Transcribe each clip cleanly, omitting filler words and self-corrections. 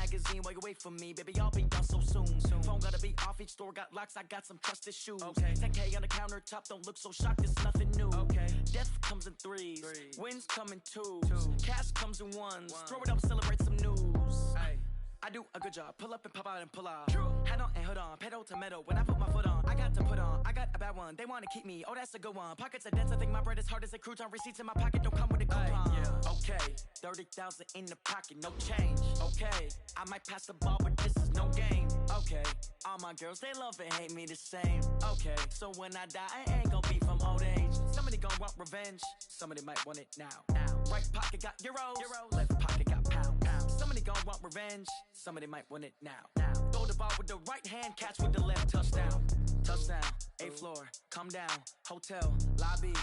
magazine while you wait for me. Baby, I'll be done so soon. Phone gotta be off, each store got locks, I got some trusted shoes. 10K on the countertop, don't look so shocked, it's nothing new. Death comes in threes, wins come in twos, cash comes in ones. Throw it up, celebrate some news. I do a good job, pull up and pop out and pull out. Head on and hood on, pedal to metal. When I put my foot on, I got to put on. I got a bad one, they wanna keep me, oh that's a good one. Pockets are dense, I think my bread is hard as a crouton. Receipts in my pocket don't come with a coupon. Okay, 30,000 in the pocket, no change. Okay, I might pass the ball, but this is no game. Okay, all my girls, they love and hate me the same. Okay, so when I die, I ain't gon' be from old age. Somebody gon' want revenge, somebody might want it now. Right pocket got euros, left pocket got pound. Somebody gon' want revenge, somebody might want it now. Throw the ball with the right hand, catch with the left, touchdown. Touchdown, 8th floor, come down, hotel, lobby.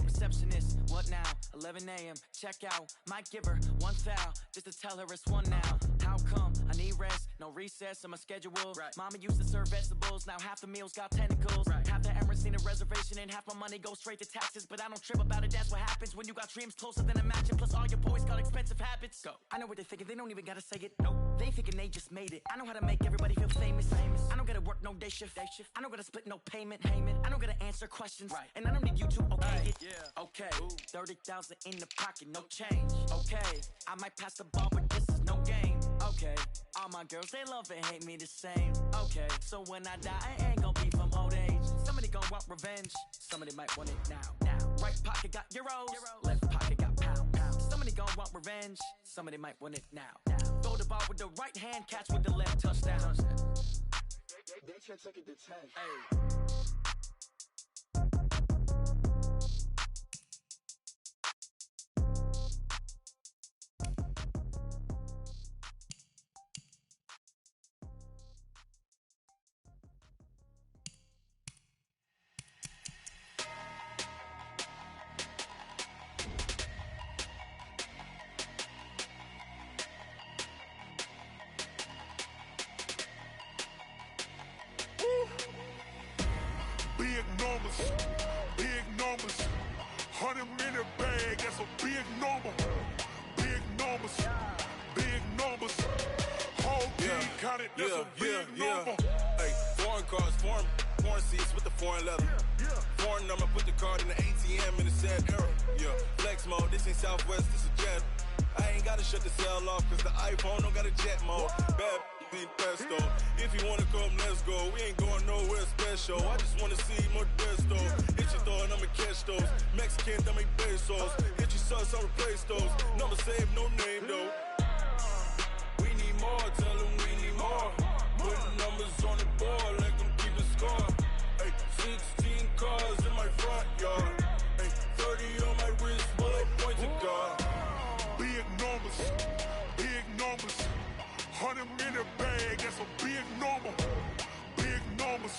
Receptionist, what now? 11 a.m., check out. Might give her one foul, just to tell her it's one now. How come? I need rest, no recess in my schedule. Mama used to serve vegetables, now half the meals got tentacles. Half the Emirates need a reservation and half my money goes straight to taxes. But I don't trip about it, that's what happens when you got dreams closer than imagine. Plus all your boys got expensive habits. Go. I know what they're thinking, they don't even gotta say it. Nope. They thinking they just made it. I know how to make everybody feel famous. I don't gotta work no day shift. I don't gotta split no payment. I don't gotta answer questions. And I don't need you to okay it. Okay, 30,000 in the pocket, no change. Okay, I might pass the ball, but this is no game. Okay, all my girls, they love and hate me the same. Okay, so when I die, I ain't gon' be from old age. Somebody gon' want revenge, somebody might want it now. Right pocket got euros, left pocket got pound. Somebody gon' want revenge, somebody might want it now. Throw the ball with the right hand, catch with the left, touchdown. They can't take it to 10. Big numbers, 100-minute bag, that's a big number. Big numbers, whole team counted, that's a big number. Hey, foreign cars, foreign seats with the foreign leather. Foreign number, put the card in the ATM in the sad era. Flex mode, this ain't Southwest, this a jet. I ain't gotta shut the cell off, cause the iPhone don't got a jet mode. Bad ain't pesto. If you wanna come, let's go. We ain't going nowhere special. I just wanna see more desto. Hit your thought, I'ma catch those. Mexican, that make pesos. Hit your sus, I'll replace those. Number saved, no name though. We need more, tell them we need more. Putting numbers on the board like I'm keeping score. Ay, 16 cars in my front yard. Ay, 30 on my wrist, while I point to God. Big numbers, 100-minute bag, that's a big number. Big numbers,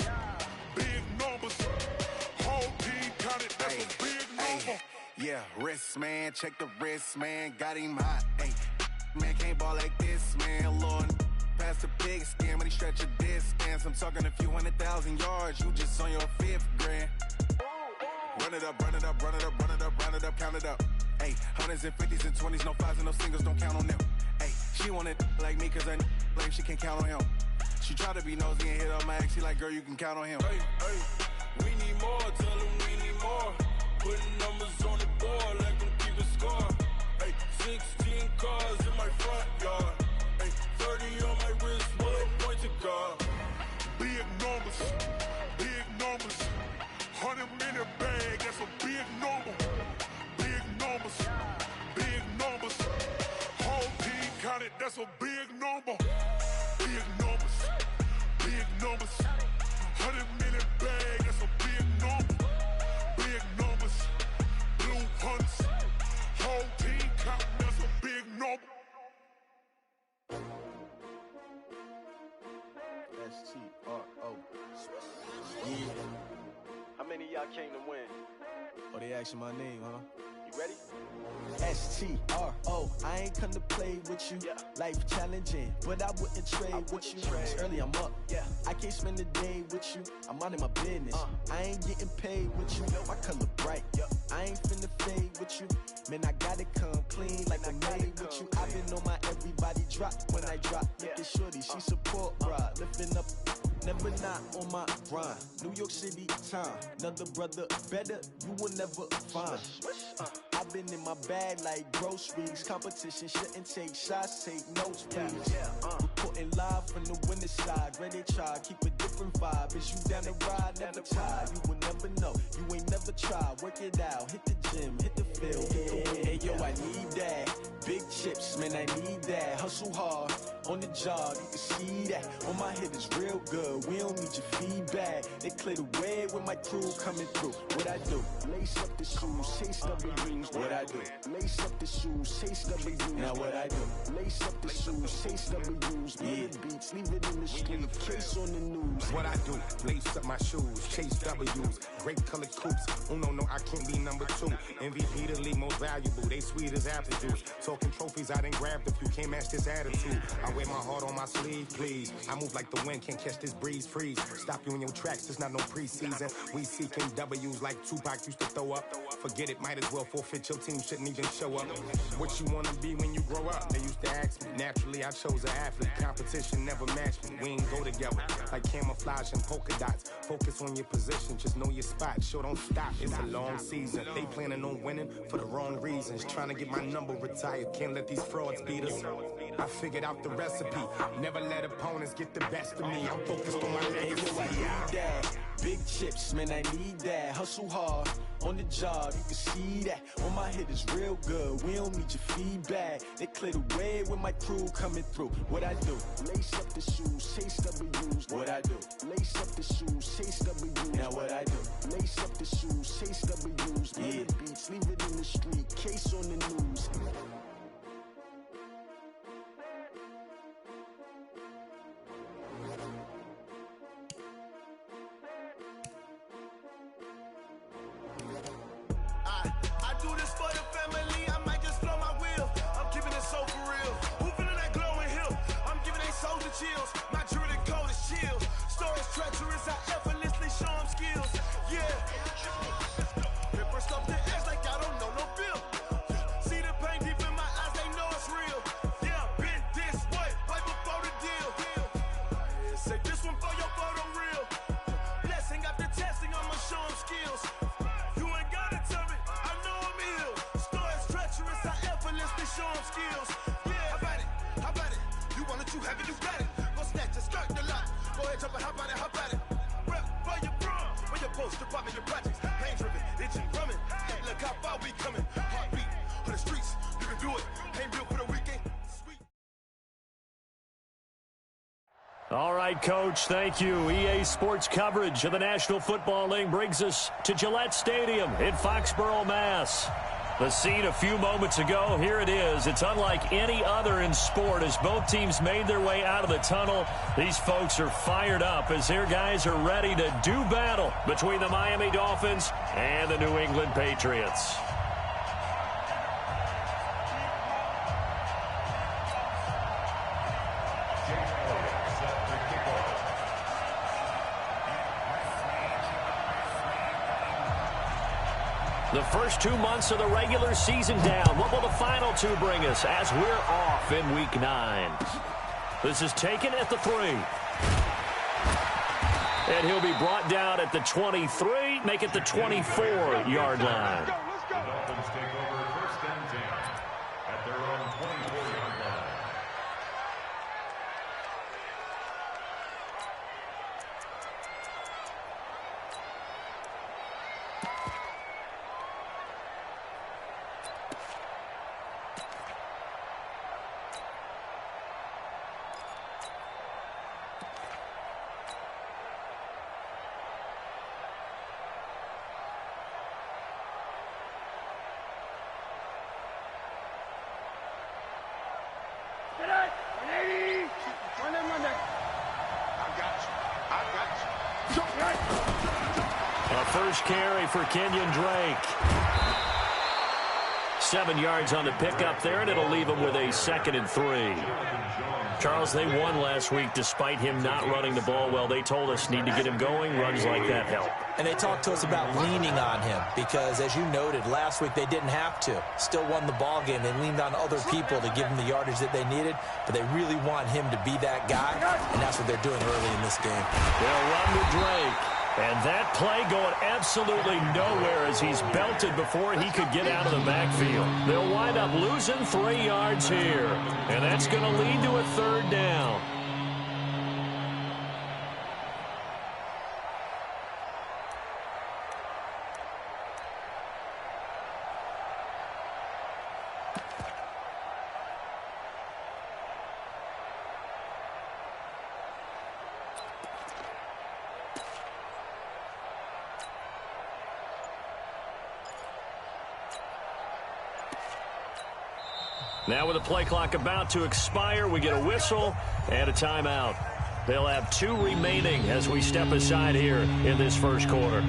whole team counted, that's a big number. Yeah, wrist man, check the wrist man, got him hot. Ay, man can't ball like this, man. Lord, past the pig skin, but he stretch a distance. I'm talking a few 100,000 yards, you just on your 5th grand. Run it up, count it up. Ay, 100s and 50s and 20s, no 5s and no singles, don't count on them. Ay, she want it like me, cause I like she can't count on him. She try to be nosy and hit up my ex, she like, girl, you can count on him. Hey, we need more, tell them we need more. Putting numbers on the board like I'm keeping score. Ay, 16 cars in my front yard. Ay, 30 on my wrist, while I point to God. Big numbers, 100-minute bag, that's a big number. Big numbers, whole team counted, that's a big number. Big numbers, 100-minute bag, that's a big number. Big numbers, blue hunts, whole team counting, that's a big number. S-T-R-O. How many of y'all came to win? Oh, they asking my name, huh? You ready? S-T-R-O. I ain't come to play with you. Life challenging, but I wouldn't trade with you. It's early, I'm up. I can't spend the day with you. I'm out of my business. I ain't getting paid with you. My color bright. I ain't finna fade with you. Man, I gotta come clean like I made with you. I've been on my everybody drop when I drop. Look at shorty, she support ride. Lifting up, never not on my grind. New York City time, another brother better, you will never find. I've been in my bag like groceries. Competition shouldn't take shots, take notes, please. Reporting live from the winter side. Ready to try, keep a different vibe. Is you down the ride, never tired. You will never know, you ain't never tried. Work it out, hit the gym, hit the field. Hey yo, I need that. Big chips, man, I need that. Hustle hard, on the job, you can see that. On my head is real good, we don't need your feedback. They clear the way with my crew coming through. What I do? Lace up the shoes, chase W's. What I do? Lace up the shoes, chase W's. Now what I do? Lace up the shoes, chase W's. Yeah, beats, leave it in the street, case on the news. What I do? Lace up my shoes, chase W's. Great colored coops. Oh no, I can't be number 2. MVP the league most valuable. They sweet as apple juice. Talking trophies, I done grabbed a few. Can't match this attitude. I wear my heart on my sleeve, please. I move like the wind, can't catch this breeze. Freeze. Stop you in your tracks. There's not no preseason. We seeking W's like Tupac used to throw up. Forget it, might as well forfeit. Your team shouldn't even show up. What you wanna be when you grow up? They used to ask me. Naturally, I chose an athlete. Competition never matched me. We ain't go together like camouflage and polka dots. Focus on your position, just know your spot. Sure, don't stop. It's a long season. They planning on winning for the wrong reasons. Trying to get my number retired. Can't let these frauds beat us. I figured out the recipe. Never let opponents get the best of me. I'm focused on my legacy. I need that. Big chips, man, I need that. Hustle hard, on the job, you can see that. On my head is real good, we don't need your feedback. They clear the way with my crew coming through. What I do? Lace up the shoes, chase W's. What I do? Lace up the shoes, chase W's. Now what I do? Lace up the shoes, chase W's. Yeah, beats, leave it in the street, case on the news. Chills. My jewelry code is chill. Stories treacherous, I effortlessly show them skills. Yeah. Paper stuff the edge like I don't know no bill. See the pain deep in my eyes, they know it's real. Yeah, been this way, right before the deal. Say this one for your photo real. Blessing after testing, I'ma show them skills. You ain't gotta tell me, I know I'm ill. Stories treacherous, I effortlessly show them skills. Yeah, how about it? How about it? You want it, you have it, you got it. Go snatch it, skirt the lot. Go ahead, jump it, how about it, how about it? Rep for your bro, for your poster, popping your projects. Pain driven, itching, drumming. Hey, look how far we coming. Heartbeat on the streets, you can do it. Ain't built for the weekend. Sweet. All right, Coach, thank you. EA Sports coverage of the National Football League brings us to Gillette Stadium in Foxborough, Mass. The scene a few moments ago, here it is. It's unlike any other in sport as both teams made their way out of the tunnel. These folks are fired up as their guys are ready to do battle between the Miami Dolphins and the New England Patriots. The first 2 months of the regular season down. What will the final 2 bring us as we're off in Week 9? This is taken at the 3. And he'll be brought down at the 23, make it the 24-yard line. The Dolphins take over 1st and 10 at their own 24-yard line. A first carry for Kenyon Drake. 7 yards on the pickup there, and it'll leave him with a 2nd and 3. Charles, they won last week despite him not running the ball well. They told us need to get him going. Runs like that help. And they talked to us about leaning on him because, as you noted, last week they didn't have to. Still won the ball game. They leaned on other people to give them the yardage that they needed, but they really want him to be that guy, and that's what they're doing early in this game. They'll run with Drake. And that play going absolutely nowhere as he's belted before he could get out of the backfield. They'll wind up losing 3 yards here. And that's going to lead to a 3rd down. Now with the play clock about to expire, we get a whistle and a timeout. They'll have 2 remaining as we step aside here in this first quarter.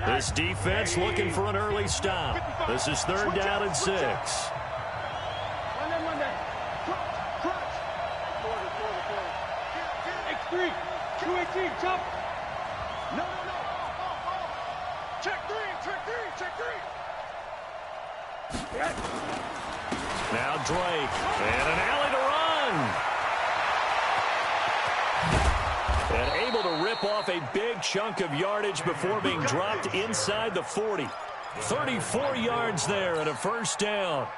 This defense looking for an early stop. This is 3rd down and 6. Jump. No. Check three. Now Drake, and an alley to run. And able to rip off a big chunk of yardage before being dropped inside the 40. 34 yards there and a 1st down.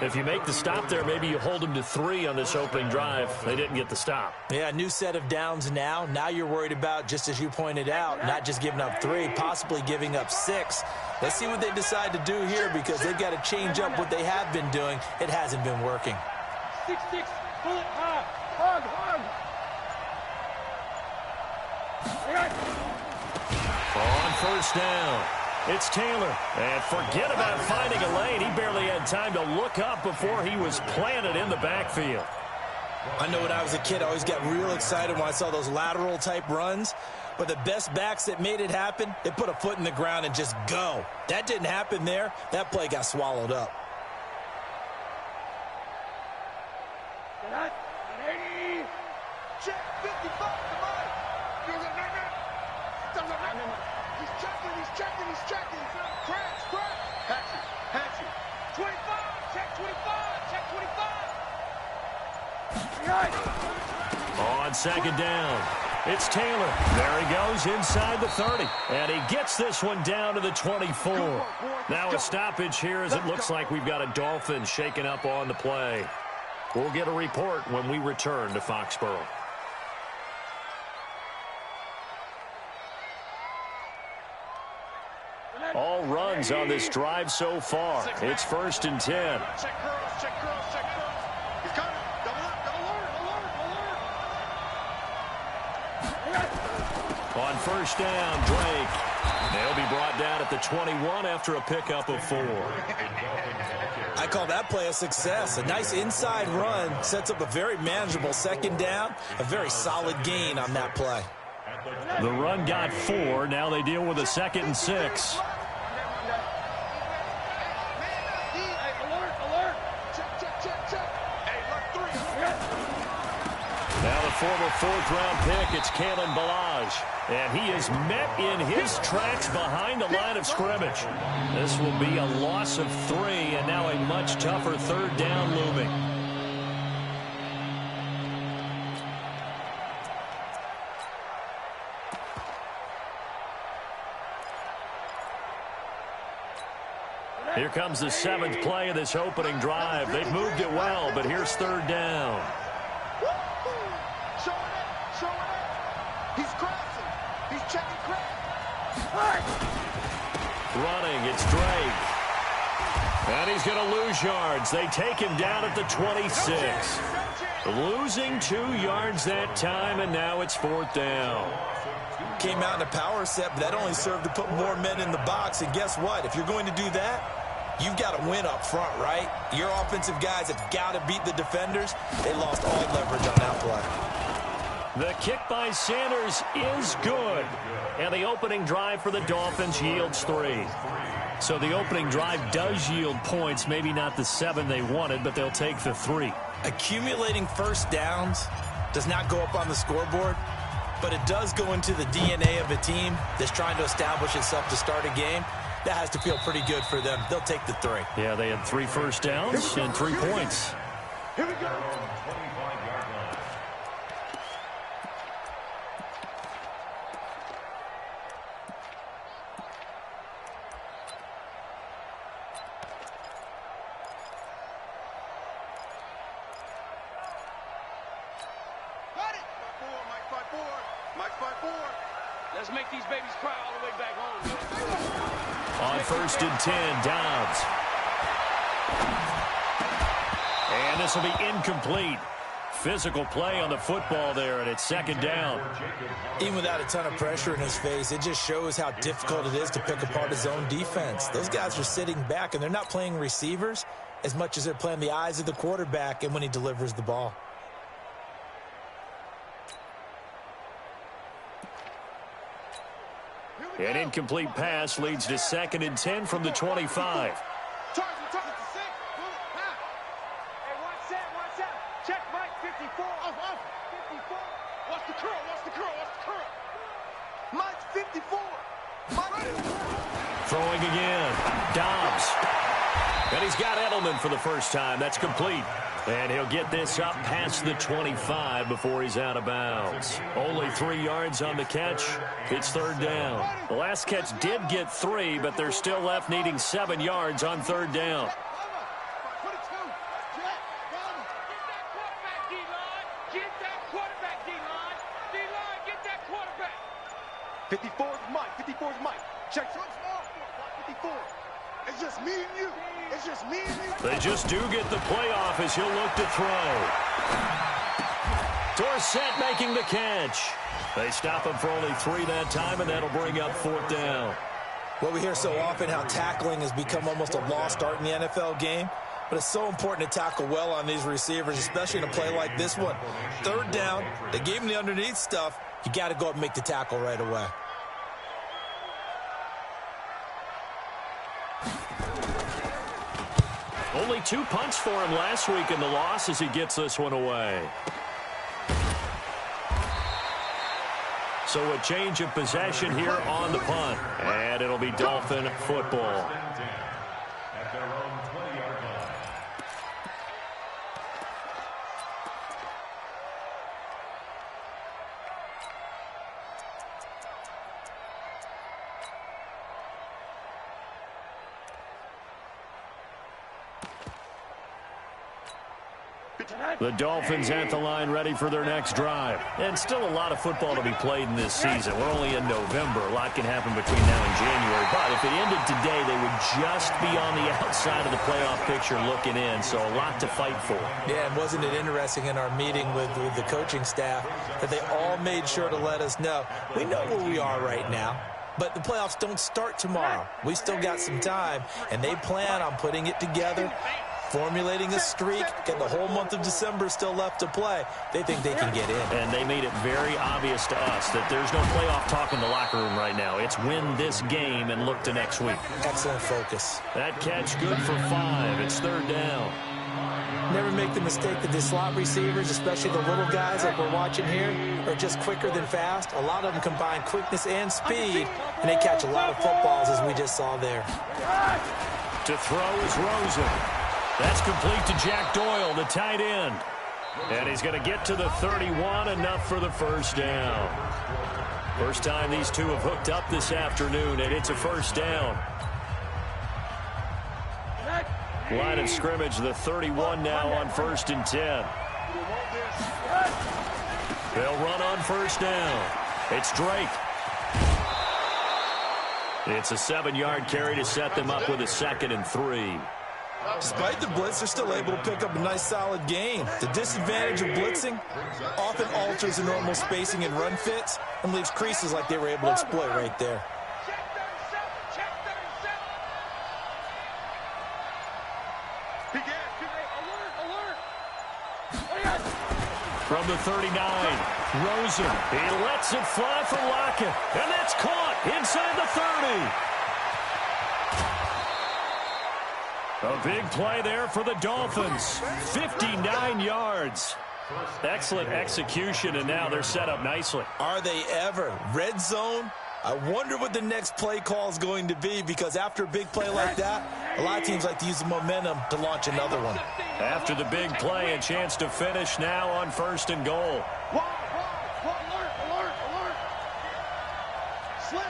If you make the stop there, maybe you hold them to 3 on this opening drive. They didn't get the stop. Yeah, new set of downs now. Now you're worried about, just as you pointed out, not just giving up 3, possibly giving up 6. Let's see what they decide to do here because they've got to change up what they have been doing. It hasn't been working. 6, pull it hard. On 1st down. It's Taylor. And forget about finding a lane. He barely had time to look up before he was planted in the backfield. I know when I was a kid, I always got real excited when I saw those lateral type runs. But the best backs that made it happen, they put a foot in the ground and just go. That didn't happen there. That play got swallowed up. Check 55, come on. He's checking. Crash. Hatchet. 25, check 25. On 2nd down, it's Taylor. There he goes inside the 30. And he gets this one down to the 24. Now a stoppage here as it looks like we've got a Dolphin shaking up on the play. We'll get a report when we return to Foxborough. All runs on this drive so far. It's 1st and 10. Check curls. He's coming. Double alert. On 1st down, Drake. They'll be brought down at the 21 after a pickup of 4. I call that play a success. A nice inside run sets up a very manageable 2nd down. A very solid gain on that play. The run got 4. Now they deal with a 2nd and 6. Now the former 4th-round pick, it's Kalen Ballage. And he is met in his tracks behind the line of scrimmage. This will be a loss of 3, and now a much tougher 3rd down looming. Here comes the 7th play of this opening drive. They've moved it well, but here's 3rd down. Showing it. He's crossing. He's checking crack. Running, it's Drake. And he's going to lose yards. They take him down at the 26. Losing 2 yards that time, and now it's 4th down. Came out in a power set, but that only served to put more men in the box. And guess what? If you're going to do that, you've got to win up front, right? Your offensive guys have got to beat the defenders. They lost all leverage on that play. The kick by Sanders is good. And the opening drive for the Dolphins yields 3. So the opening drive does yield points, maybe not the 7 they wanted, but they'll take the 3. Accumulating first downs does not go up on the scoreboard, but it does go into the DNA of a team that's trying to establish itself to start a game. That has to feel pretty good for them. They'll take the 3. Yeah, they had 3 first downs and 3 points. Here we go. 25-yard line. Let's make these babies cry all the way back home. On 1st and 10, Dobbs. And this will be incomplete. Physical play on the football there, and it's 2nd down. Even without a ton of pressure in his face, it just shows how difficult it is to pick apart his own defense. Those guys are sitting back, and they're not playing receivers as much as they're playing the eyes of the quarterback and when he delivers the ball. An incomplete pass leads to 2nd and 10 from the 25. Check Mike, 54. Off. 54. Watch the curl. Mike, 54. Throwing again. Dobbs. And he's got Edelman for the first time. That's complete. And he'll get this up past the 25 before he's out of bounds. Only 3 yards on the catch. It's 3rd down. The last catch did get 3, but they're still left needing 7 yards on 3rd down. Get that quarterback, D-line. D-line, get that quarterback. 54 is Mike. 54 is Mike. Check. 54. It's just me and you. They just do get the playoff as he'll look to throw. Dorsett making the catch. They stop him for only 3 that time, and that'll bring up 4th down. Well, we hear so often how tackling has become almost a lost art in the NFL game, but it's so important to tackle well on these receivers, especially in a play like this one. 3rd down, they gave him the underneath stuff. You got to go up and make the tackle right away. Only 2 punts for him last week in the loss as he gets this one away. So a change of possession here on the punt. And it'll be Dolphin football. At their own 20-yard line. The Dolphins at the line ready for their next drive. And still a lot of football to be played in this season. We're only in November. A lot can happen between now and January. But if it ended today, they would just be on the outside of the playoff picture looking in. So a lot to fight for. Yeah, and wasn't it interesting in our meeting with the coaching staff that they all made sure to let us know, we know where we are right now. But the playoffs don't start tomorrow. We still got some time, and they plan on putting it together, formulating a streak, and the whole month of December still left to play. They think they can get in. And they made it very obvious to us that there's no playoff talk in the locker room right now. It's win this game and look to next week. Excellent focus. That catch good for 5. It's 3rd down. Never make the mistake that the slot receivers, especially the little guys like we're watching here, are just quicker than fast. A lot of them combine quickness and speed, and they catch a lot of footballs, as we just saw there. To throw is Rosen. That's complete to Jack Doyle, the tight end. And he's going to get to the 31, enough for the 1st down. First time these two have hooked up this afternoon, and it's a 1st down. Line of scrimmage, the 31 now on 1st and 10. They'll run on 1st down. It's Drake. It's a 7-yard carry to set them up with a 2nd and 3. Despite the blitz, they're still able to pick up a nice, solid gain. The disadvantage of blitzing often alters the normal spacing and run fits and leaves creases like they were able to exploit right there. From the 39, Rosen. He lets it fly for Lockett, and that's caught inside the 30. A big play there for the Dolphins. 59 yards. Excellent execution, and now they're set up nicely. Are they ever? Red zone? I wonder what the next play call is going to be, because after a big play like that, a lot of teams like to use the momentum to launch another one. After the big play, a chance to finish now on 1st and goal. Alert, alert, alert. Slam.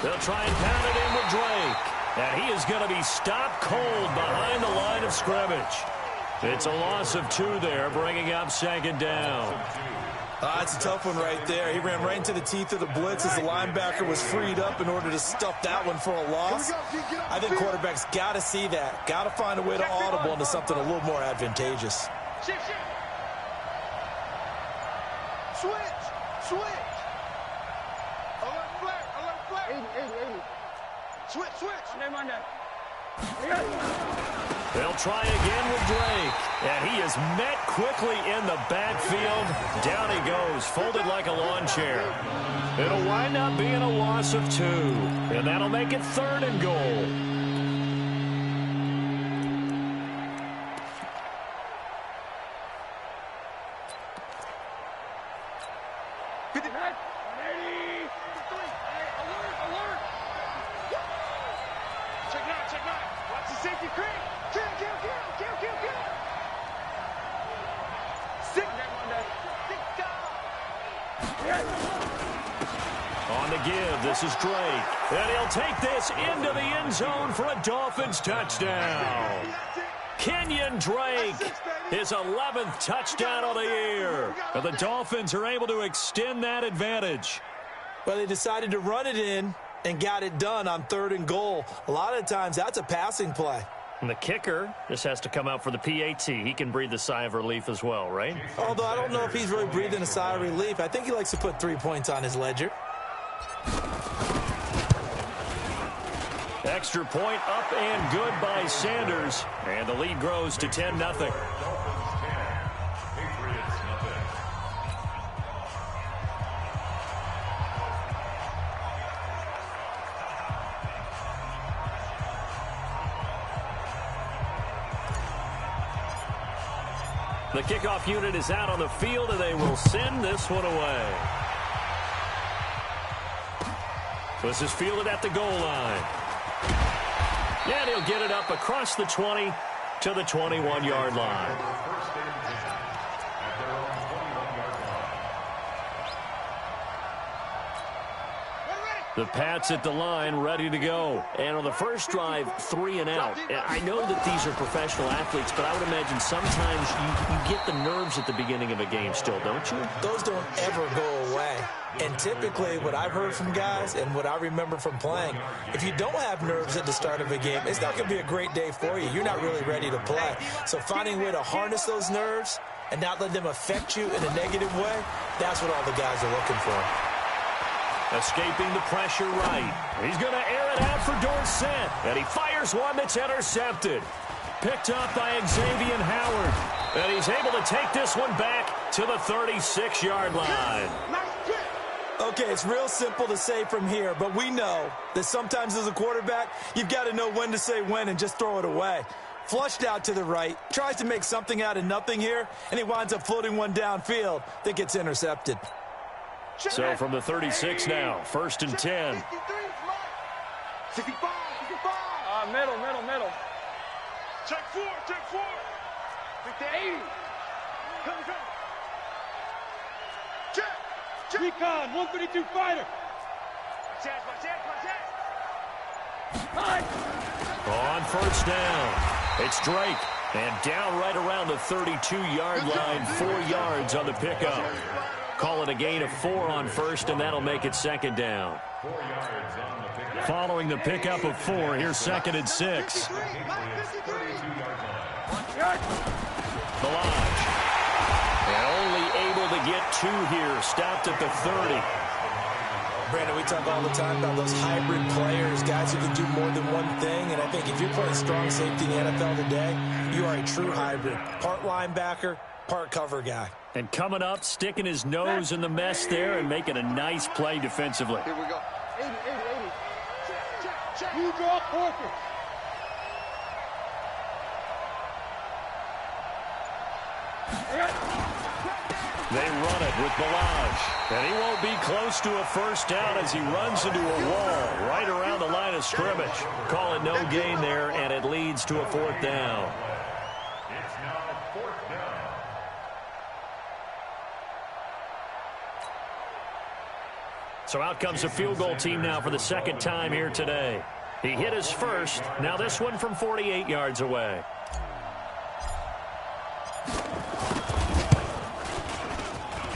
They'll try and pound it in with Drake. And he is going to be stopped cold behind the line of scrimmage. It's a loss of 2 there, bringing up 2nd down. It's a tough one right there. He ran right into the teeth of the blitz as the linebacker was freed up in order to stuff that one for a loss. I think quarterbacks got to see that. Got to find a way to audible into something a little more advantageous. Switch. Alert flag. 80. Switch. They'll try again with Drake. And he is met quickly in the backfield. Down he goes, folded like a lawn chair. It'll wind up being a loss of 2. And that'll make it 3rd and goal. On the give, this is Drake. And he'll take this into the end zone for a Dolphins touchdown. Kenyon Drake, his 11th touchdown of the year. And the Dolphins are able to extend that advantage. Well, they decided to run it in and got it done on 3rd and goal. A lot of times, that's a passing play. And the kicker just has to come out for the PAT. He can breathe a sigh of relief as well, right? Although I don't know if he's really breathing a sigh of relief. I think he likes to put 3 points on his ledger. Extra point up and good by Sanders. And the lead grows to 10-0. The kickoff unit is out on the field, and they will send this one away. This is fielded at the goal line. And he'll get it up across the 20 to the 21-yard line. The Pats at the line, ready to go. And on the first drive, 3 and out. I know that these are professional athletes, but I would imagine sometimes you get the nerves at the beginning of a game still, don't you? Those don't ever go away. And typically, what I've heard from guys and what I remember from playing, if you don't have nerves at the start of a game, it's not going to be a great day for you. You're not really ready to play. So finding a way to harness those nerves and not let them affect you in a negative way, that's what all the guys are looking for. Escaping the pressure right. He's going to air it out for Dorsett. And he fires one that's intercepted. Picked up by Xavier Howard. And he's able to take this one back to the 36-yard line. Okay, it's real simple to say from here, but we know that sometimes as a quarterback, you've got to know when to say when and just throw it away. Flushed out to the right, tries to make something out of nothing here, and he winds up floating one downfield that gets intercepted. So from the 36 now, 1st and 10. 65. Middle. Check four. Take the 80. Come. Check. Recon, 132 fighter. On 1st down, it's Drake. And down right around the 32-yard line, 4 yards on the pickup. Call it a gain of 4 on 1st, and that'll make it 2nd down. Following the pickup of 4, here's 2nd and 6. Balaj. And only able to get 2 here, stopped at the 30. Brandon, we talk all the time about those hybrid players, guys who can do more than one thing. And I think if you're playing strong safety in the NFL today, you are a true hybrid. Part linebacker, part cover guy. And coming up, sticking his nose in the mess there and making a nice play defensively. Here we go. 80. Check. You draw forfeit. They run it with Balaj. And he won't be close to a first down as he runs into a wall right around the line of scrimmage. Call it no gain there, and it leads to a fourth down. It's now fourth down. So out comes the field goal team now for the second time here today. He hit his first. Now this one from 48 yards away.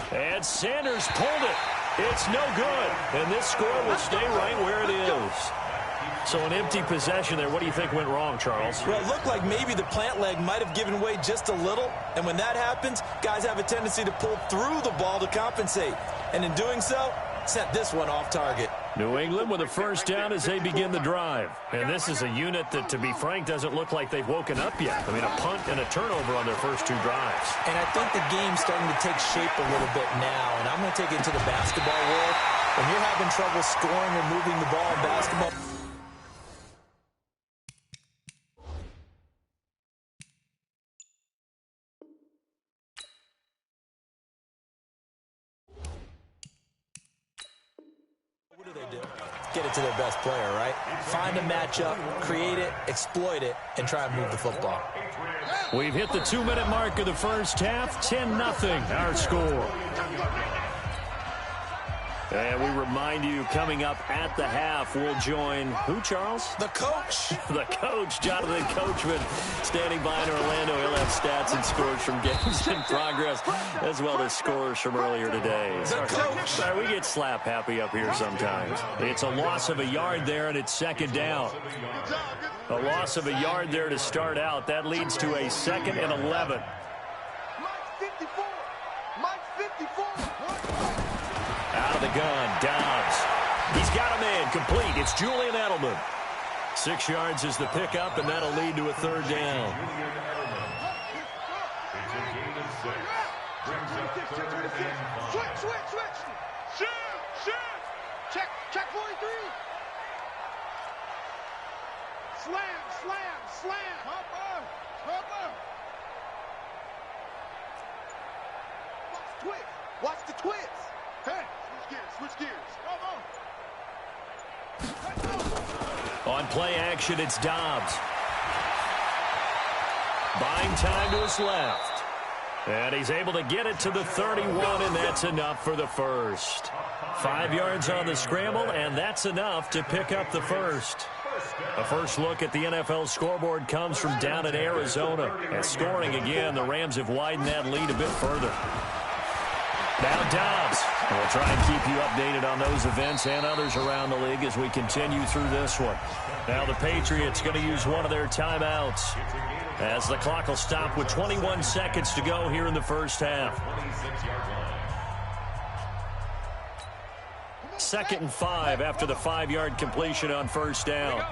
And Sanders pulled it. It's no good. And this score will stay right where it is. So an empty possession there. What do you think went wrong, Charles? Well, it looked like maybe the plant leg might have given way just a little. And when that happens, guys have a tendency to pull through the ball to compensate. And in doing so, set this one off target. New England with a first down as they begin the drive. And this is a unit that, to be frank, doesn't look like they've woken up yet. I mean, a punt and a turnover on their first two drives. And I think the game's starting to take shape a little bit now. And I'm going to take it into the basketball world. When you're having trouble scoring or moving the ball in basketball, get it to their best player, right? Find a matchup, create it, exploit it, and try and move the football. We've hit the 2-minute mark of the first half. 10-0 our score. And we remind you, coming up at the half, we'll join who, Charles? The coach. The coach, Jonathan Coachman, standing by in Orlando. He'll have stats and scores from games in progress, as well as scores from earlier today. The coach. Sorry, we get slap happy up here sometimes. It's a loss of a yard there, and it's second down. A loss of a yard there to start out. That leads to a 2nd and 11. Out of the gun, Dobbs. He's got a man complete. It's Julian Edelman. 6 yards is the pickup, and that'll lead to a third down. It's a gain of 6. Brings up 3rd and 5. Switch. Shoot. Check 43. Slam. Hopper. Watch the twist. Hey, switch gears. On play action, it's Dobbs. Buying time to his left. And he's able to get it to the 31, and that's enough for the first. 5 yards on the scramble, and that's enough to pick up the first. A first look at the NFL scoreboard comes from down in Arizona. And scoring again, the Rams have widened that lead a bit further. Now Dobbs. And we'll try and keep you updated on those events and others around the league as we continue through this one. Now the Patriots going to use one of their timeouts as the clock will stop with 21 seconds to go here in the first half. 2nd and 5 after the 5-yard completion on first down.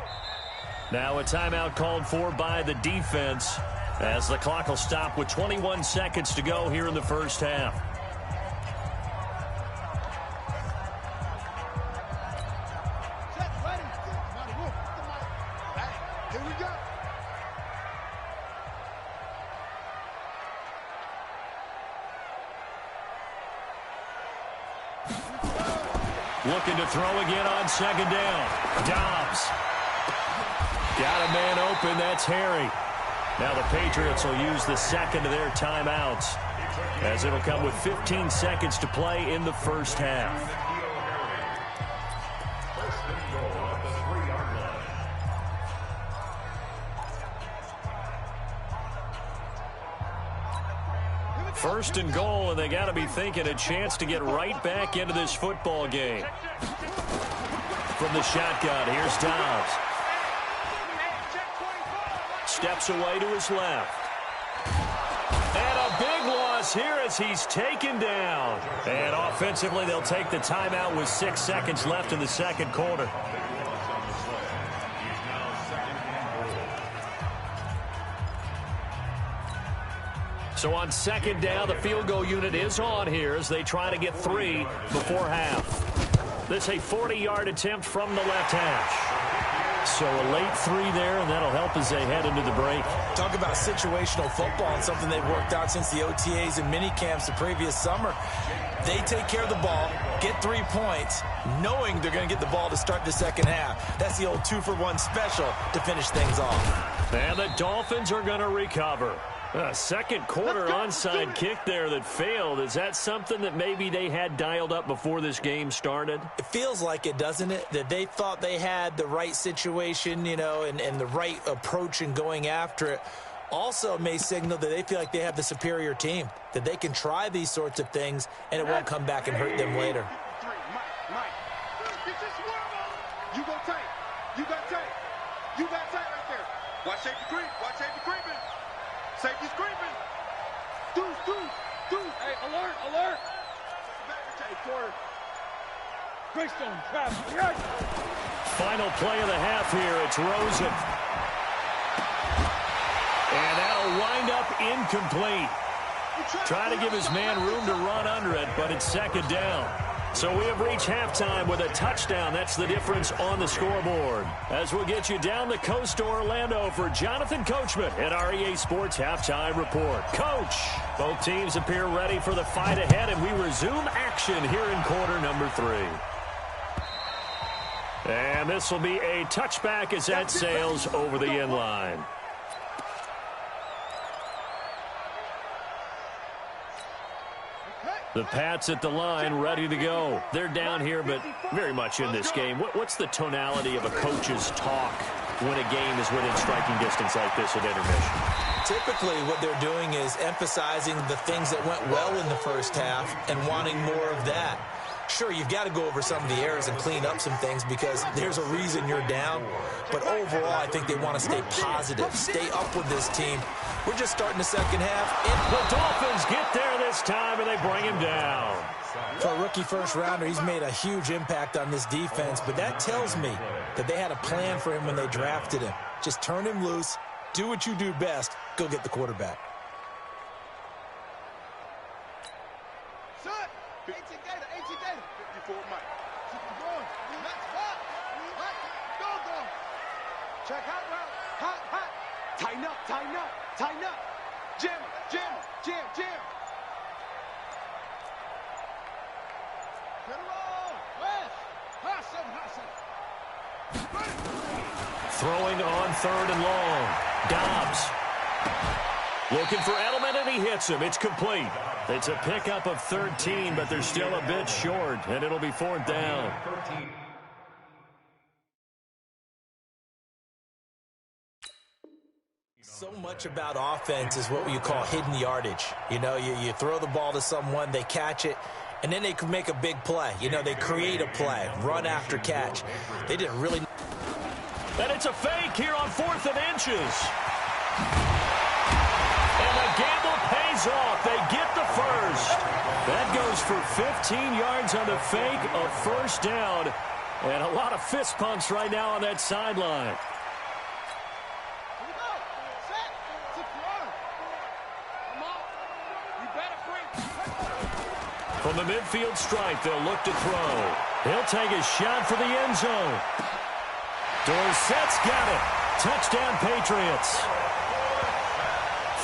Now a timeout called for by the defense as the clock will stop with 21 seconds to go here in the first half. Looking to throw again on second down. Dobbs. Got a man open. That's Harry. Now the Patriots will use the second of their timeouts as it'll come with 15 seconds to play in the first half. First and goal, and they got to be thinking a chance to get right back into this football game. From the shotgun, here's Dobbs. Steps away to his left. And a big loss loss here as he's taken down. And offensively, they'll take the timeout with 6 seconds left in the second quarter. So on second down, the field goal unit is on here as they try to get 3 before half. This is a 40-yard attempt from the left hash. So a late 3 there, and that'll help as they head into the break. Talk about situational football and something they've worked out since the OTAs and mini camps the previous summer. They take care of the ball, get 3 points, knowing they're going to get the ball to start the second half. That's the old 2-for-1 special to finish things off. And the Dolphins are going to recover. A second quarter onside kick there that failed. Is that something that maybe they had dialed up before this game started? It feels like it, doesn't it? That they thought they had the right situation, you know, and the right approach in going after it. Also may signal that they feel like they have the superior team, that they can try these sorts of things and it won't come back and hurt them later. You go tight. You got tight. You got tight right there. Watch safety creep. Watch safety creeping. Safety's creeping. Deuce. Hey, alert. Back quarter. Greystone, trap. Final play of the half here. It's Rosen. And that'll wind up incomplete. Trying to give his man room to run under it, but it's second down. So we have reached halftime with a touchdown. That's the difference on the scoreboard. As we'll get you down the coast to Orlando for Jonathan Coachman at our EA Sports Halftime Report. Coach, both teams appear ready for the fight ahead, and we resume action here in quarter number 3. And this will be a touchback as that sails over the end line. The Pats at the line, ready to go. They're down here, but very much in this game. What's the tonality of a coach's talk when a game is within striking distance like this at intermission? Typically, what they're doing is emphasizing the things that went well in the first half and wanting more of that. Sure, you've got to go over some of the errors and clean up some things because there's a reason you're down. But overall, I think they want to stay positive, stay up with this team. We're just starting the second half. The Dolphins get there this time, and they bring him down. For a rookie first-rounder, he's made a huge impact on this defense, but that tells me that they had a plan for him when they drafted him. Just turn him loose, do what you do best, go get the quarterback. Check hot. Tighten up. Jam. Get it all. West. Hassan. Throwing on 3rd and long. Dobbs. Looking for Edelman, and he hits him. It's complete. It's a pickup of 13, but they're still a bit short, and it'll be 4th down. So much about offense is what you call hidden yardage. You know, you throw the ball to someone, they catch it, and then they can make a big play. You know, they create a play, run after catch. They didn't really. And it's a fake here on 4th and inches. And the gamble pays off. They get the first. That goes for 15 yards on the fake, a first down. And a lot of fist pumps right now on that sideline. From the midfield stripe, they'll look to throw. He'll take a shot for the end zone. Dorsett's got it. Touchdown, Patriots.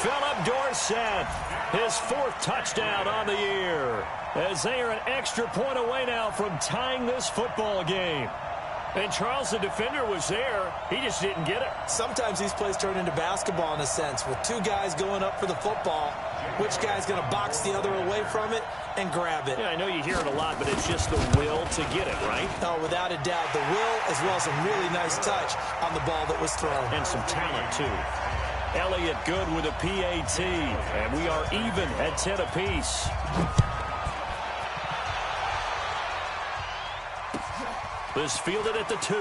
Philip Dorsett, his 4th touchdown on the year, as they are an extra point away now from tying this football game. And Charles, the defender, was there. He just didn't get it. Sometimes these plays turn into basketball in a sense, with 2 guys going up for the football. Which guy's going to box the other away from it and grab it? Yeah, I know you hear it a lot, but it's just the will to get it, right? Oh, without a doubt. The will, as well as a really nice touch on the ball that was thrown. And some talent, too. Elliott good with a PAT. And we are even at 10 apiece. This fielded at the 2.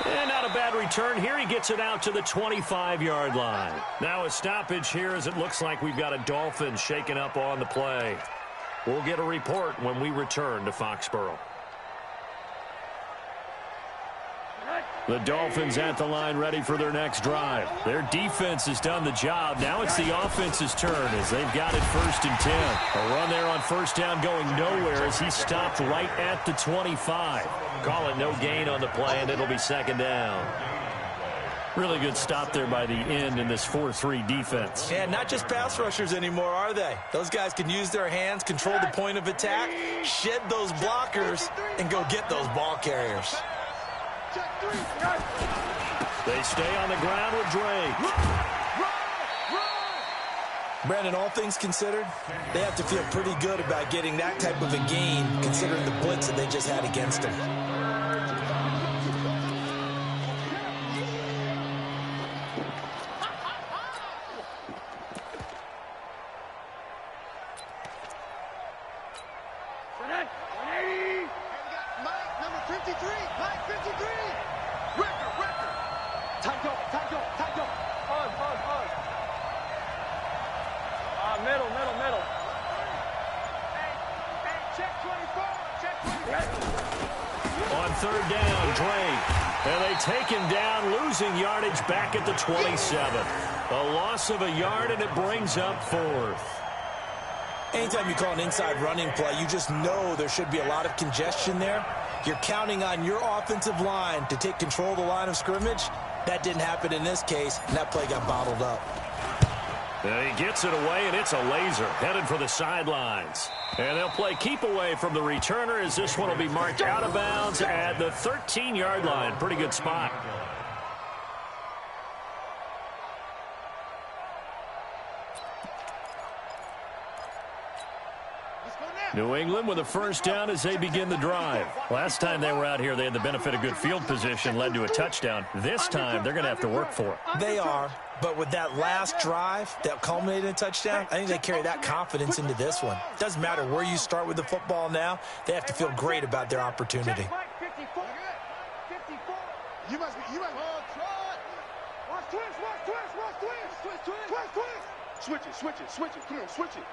And not a bad return here. He gets it out to the 25-yard line. Now a stoppage here as it looks like we've got a Dolphin shaken up on the play. We'll get a report when we return to Foxborough. The Dolphins at the line ready for their next drive. Their defense has done the job. Now it's the offense's turn as they've got it 1st and 10. A run there on 1st down going nowhere as he stopped right at the 25. Call it no gain on the play, and it'll be 2nd down. Really good stop there by the end in this 4-3 defense. Yeah, not just pass rushers anymore, are they? Those guys can use their hands, control the point of attack, shed those blockers, and go get those ball carriers. They stay on the ground with Drake. Brandon, all things considered, they have to feel pretty good about getting that type of a gain, considering the blitz that they just had against them. On 3rd down, Drake. And they take him down, losing yardage back at the 27. A loss of a yard, and it brings up 4th. Anytime you call an inside running play, you just know there should be a lot of congestion there. You're counting on your offensive line to take control of the line of scrimmage. That didn't happen in this case, and that play got bottled up. And he gets it away, and it's a laser headed for the sidelines. And they'll play keep away from the returner as this one will be marked out of bounds at the 13-yard line. Pretty good spot. New England with a 1st down as they begin the drive. Last time they were out here, they had the benefit of good field position, led to a touchdown. This time, they're going to have to work for it. They are, but with that last drive that culminated in a touchdown, I think they carry that confidence into this one. Doesn't matter where you start with the football now, they have to feel great about their opportunity. You must be, watch twist. Come on, switch it.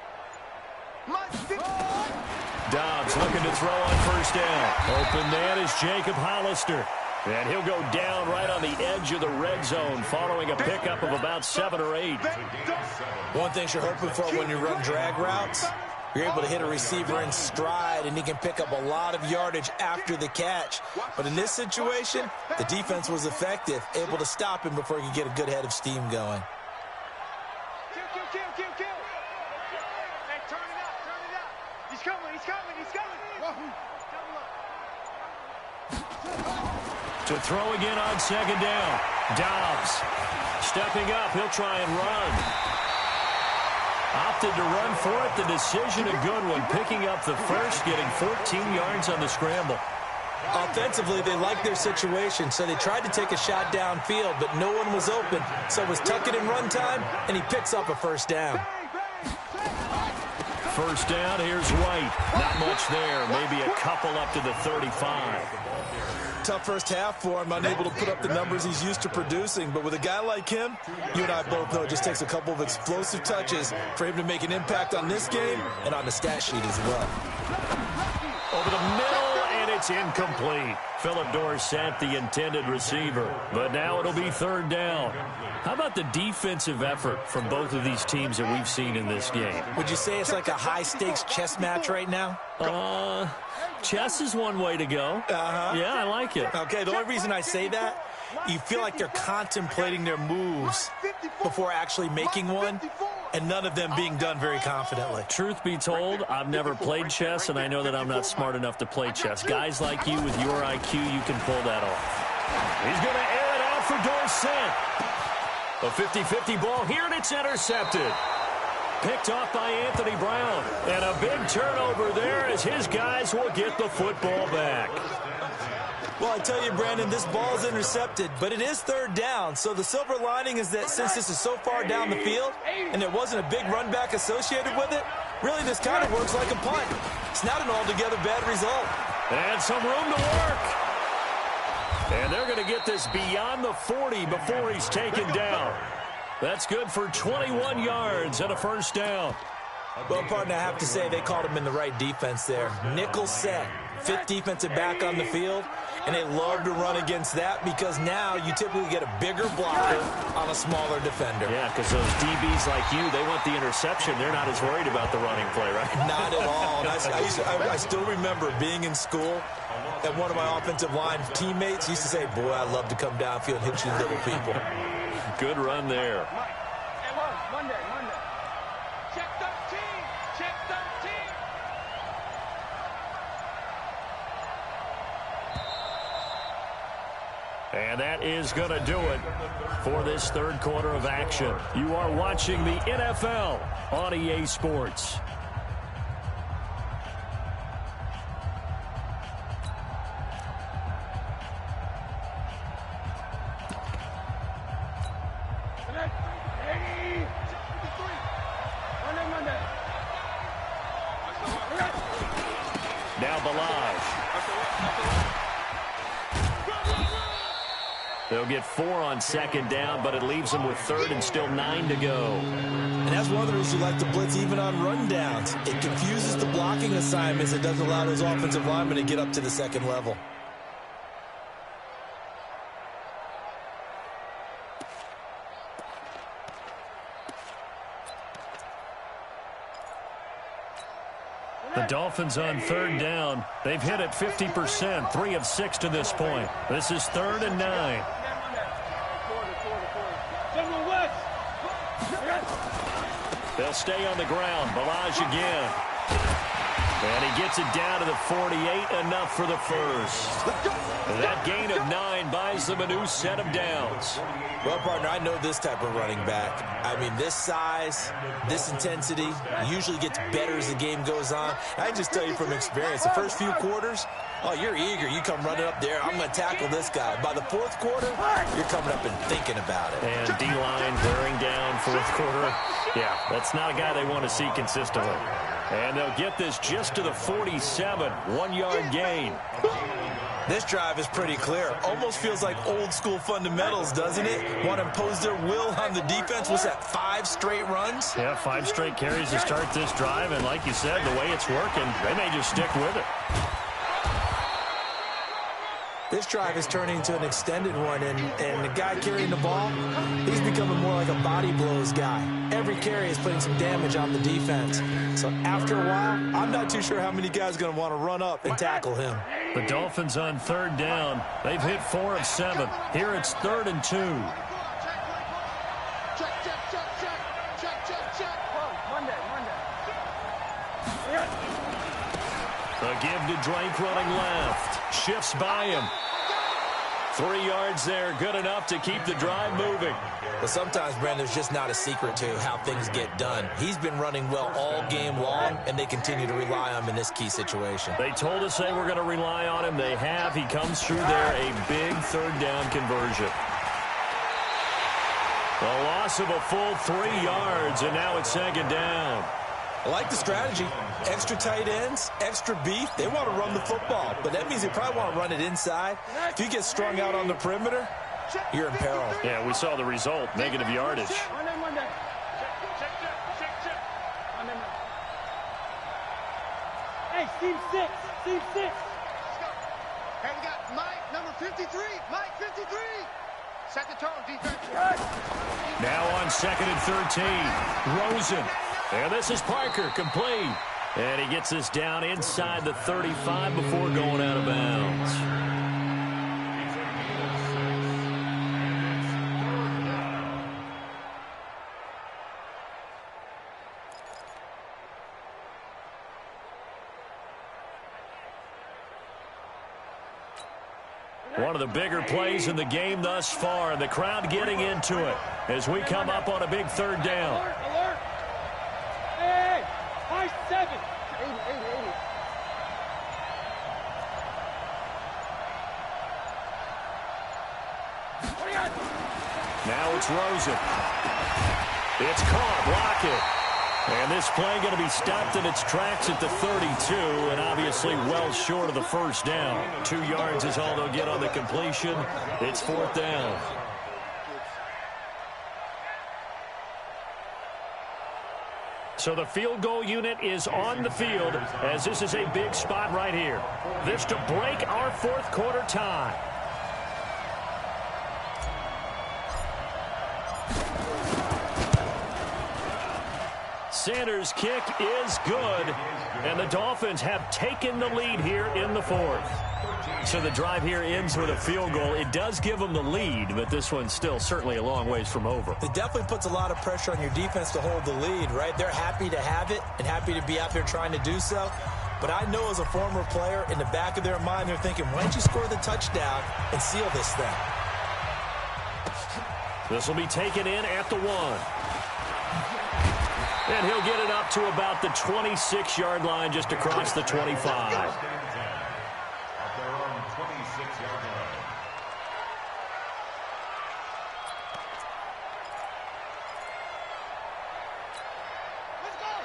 Dobbs looking to throw on 1st down. Open man is Jacob Hollister. And he'll go down right on the edge of the red zone following a pickup of about 7 or 8. One thing you're hoping for when you run drag routes, you're able to hit a receiver in stride, and he can pick up a lot of yardage after the catch. But in this situation, the defense was effective, able to stop him before he could get a good head of steam going. Kill. Hey, turn it up. He's coming. To throw again on 2nd down. Dobbs stepping up. He'll try and run. Opted to run for it. The decision a good one. Picking up the first, getting 14 yards on the scramble. Offensively, they liked their situation, so they tried to take a shot downfield, but no one was open. So it was tuck it in run time, and he picks up a 1st down. 1st down, here's White. Not much there, maybe a couple up to the 35. Tough first half for him, unable to put up the numbers he's used to producing. But with a guy like him, you and I both know it just takes a couple of explosive touches for him to make an impact on this game and on the stat sheet as well. Over the middle, and it's incomplete. Philip Dorsett, the intended receiver. But now it'll be 3rd down. How about the defensive effort from both of these teams that we've seen in this game? Would you say it's like a high-stakes chess match right now? Chess is one way to go. Yeah, I like it. Okay, the only reason I say that, you feel like they're contemplating their moves before actually making one, and none of them being done very confidently. Truth be told, I've never played chess, and I know that I'm not smart enough to play chess. Guys like you with your IQ, you can pull that off. He's going to air it out for Dorsett. A 50-50 ball here, and it's intercepted. Picked off by Anthony Brown. And a big turnover there as his guys will get the football back. Well, I tell you, Brandon, this ball is intercepted, but it is 3rd down. So the silver lining is that since this is so far down the field and there wasn't a big run back associated with it, really this kind of works like a punt. It's not an altogether bad result. And some room to work. And they're going to get this beyond the 40 before he's taken down. That's good for 21 yards and a first down. Well, partner, I have to say they called him in the right defense there. Nickel set, fifth defensive back on the field, and they love to run against that because now you typically get a bigger blocker on a smaller defender. Yeah, because those DBs like you, they want the interception. They're not as worried about the running play, right? Not at all. I still remember being in school, and one of my offensive line teammates used to say, boy, I'd love to come downfield and hit you little people. Good run there. Monday. Check 13. Check 13. And that is going to do it for this third quarter of action. You are watching the NFL on EA Sports. Now Balaj. They'll get 4 on second down, but it leaves them with third and still 9 to go. And that's one of the reasons you like to blitz even on rundowns. It confuses the blocking assignments. It doesn't allow those offensive linemen to get up to the second level. The Dolphins on third down. They've hit it 50%, 3 of 6 to this point. This is 3rd and 9. They'll stay on the ground. Balaj again. And he gets it down to the 48, enough for the first. That gain of 9 buys them a new set of downs. Well, partner, I know this type of running back. I mean, this size, this intensity usually gets better as the game goes on. I just tell you from experience, the first few quarters, oh, you're eager. You come running up there. I'm going to tackle this guy. By the fourth quarter, you're coming up and thinking about it. And D-line wearing down fourth quarter. Yeah, that's not a guy they want to see consistently. And they'll get this just to the 47, 1-yard gain. This drive is pretty clear. Almost feels like old school fundamentals, doesn't it? Want to impose their will on the defense. What's that, 5 straight runs? Yeah, 5 straight carries to start this drive. And like you said, the way it's working, they may just stick with it. This drive is turning into an extended one, and the guy carrying the ball, he's becoming more like a body blows guy. Every carry is putting some damage on the defense. So after a while, I'm not too sure how many guys are going to want to run up and tackle him. The Dolphins on third down. They've hit 4 of 7. Here it's 3rd and 2. A give to Drake running left. Shifts by him. 3 yards there, good enough to keep the drive moving. But sometimes, Brandon, there's just not a secret to how things get done. He's been running well all game long, and they continue to rely on him in this key situation. They told us they were going to rely on him. They have. He comes through there, a big third down conversion. A loss of a full 3 yards, and now it's 2nd down. I like the strategy. Extra tight ends, extra beef. They want to run the football, but that means they probably want to run it inside. If you get strung out on the perimeter, you're in peril. Yeah, we saw the result, negative yardage. Monday. Check. Hey, Steve 6. Hey, we got Mike, number 53. Mike, 53. Set the tone, defense. Now on 2nd and 13. Rosen. And this is Parker, complete. And he gets this down inside the 35 before going out of bounds. One of the bigger plays in the game thus far, and the crowd getting into it as we come up on a big third down. Alert. Hey, high 7. 80. Now it's Rosen. It's caught. Lockett. And this play going to be stopped in its tracks at the 32, and obviously well short of the first down. 2 yards is all they'll get on the completion. It's 4th down. So the field goal unit is on the field as this is a big spot right here. This to break our 4th quarter tie. Sanders' kick is good, and the Dolphins have taken the lead here in the 4th. So the drive here ends with a field goal. It does give them the lead, but this one's still certainly a long ways from over. It definitely puts a lot of pressure on your defense to hold the lead, right? They're happy to have it and happy to be out there trying to do so. But I know as a former player, in the back of their mind, they're thinking, why don't you score the touchdown and seal this thing? This will be taken in at the 1. And he'll get it up to about the 26-yard line, just across the 25.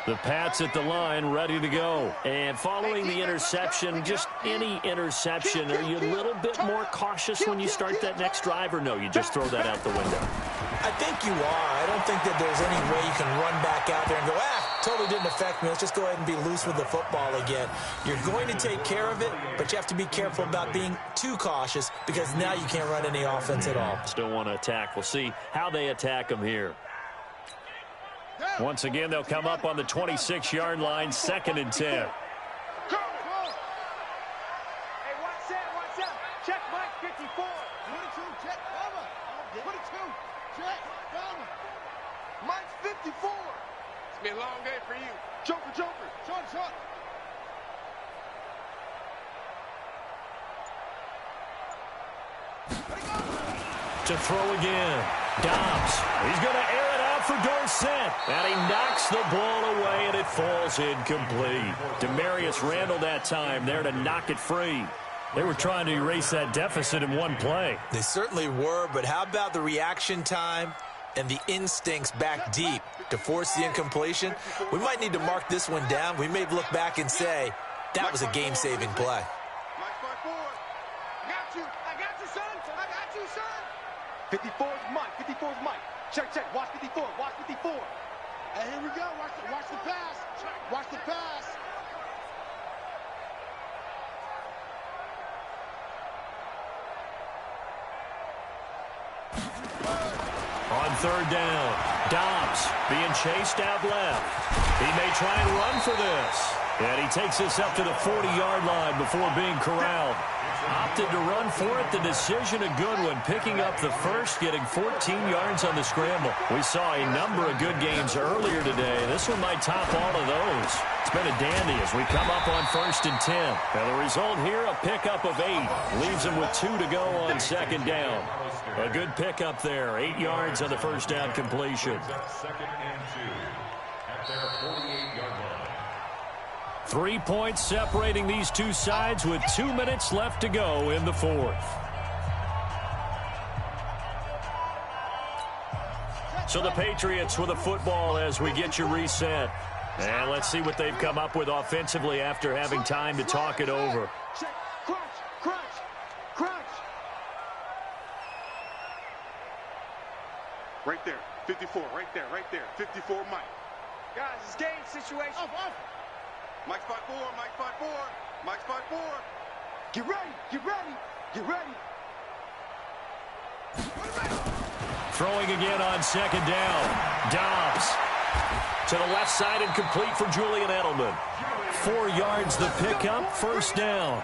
The Pats at the line, ready to go. And following the interception, just any interception, are you a little bit more cautious when you start that next drive, or no, you just throw that out the window? I think you are. I don't think that there's any way you can run back out there and go, totally didn't affect me. Let's just go ahead and be loose with the football again. You're going to take care of it, but you have to be careful about being too cautious because now you can't run any offense at all. Still want to attack. We'll see how they attack them here. Once again, they'll come up on the 26-yard line, 2nd and 10. Hey, watch out. Check Mike 54. 22, check Bama. 22, check Bama. Mike 54. It's been a long day for you. Joker. Short. To throw again. Dobbs. He's going to air it out for Dorsett. And he knocks the ball away, and it falls incomplete. Demarius Randall that time there to knock it free. They were trying to erase that deficit in one play. They certainly were, but how about the reaction time and the instincts back deep to force the incompletion? We might need to mark this one down. We may look back and say, that was a game-saving play. 54 is Mike. Check. Watch 54. And here we go. Watch the pass. On 3rd down, Dobbs being chased out left. He may try and run for this. And he takes this up to the 40-yard line before being corralled. Opted to run for it. The decision a good one. Picking up the first, getting 14 yards on the scramble. We saw a number of good games earlier today. This one might top all of those. It's been a dandy as we come up on 1st and 10. Now the result here, a pickup of 8. Leaves them with 2 to go on 2nd down. A good pickup there. 8 yards on the first down completion. 2nd and 2 at their 48-yard line. 3 points separating these two sides with 2 minutes left to go in the 4th. So the Patriots with a football as we get you reset. And let's see what they've come up with offensively after having time to talk it over. Crunch. Right there. 54. Right there. 54 Mike. Guys, it's game situation. Up. Mike spot 4. Get ready. Throwing again on 2nd down. Dobbs to the left side and complete for Julian Edelman. 4 yards the pickup, 1st down.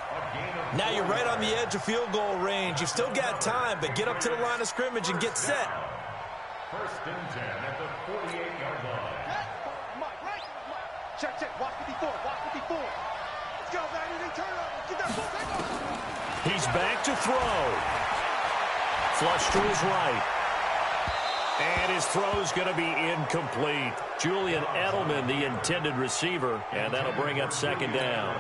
Now you're right on the edge of field goal range. You've still got time, but get up to the line of scrimmage and get set. 1st and 10 at the 48-yard line. Check. Watch 54. Let's go, baby. Turnover. Get that ball. Take off. He's back to throw. Flush to his right. And his throw's going to be incomplete. Julian Edelman, the intended receiver, and that'll bring up 2nd down.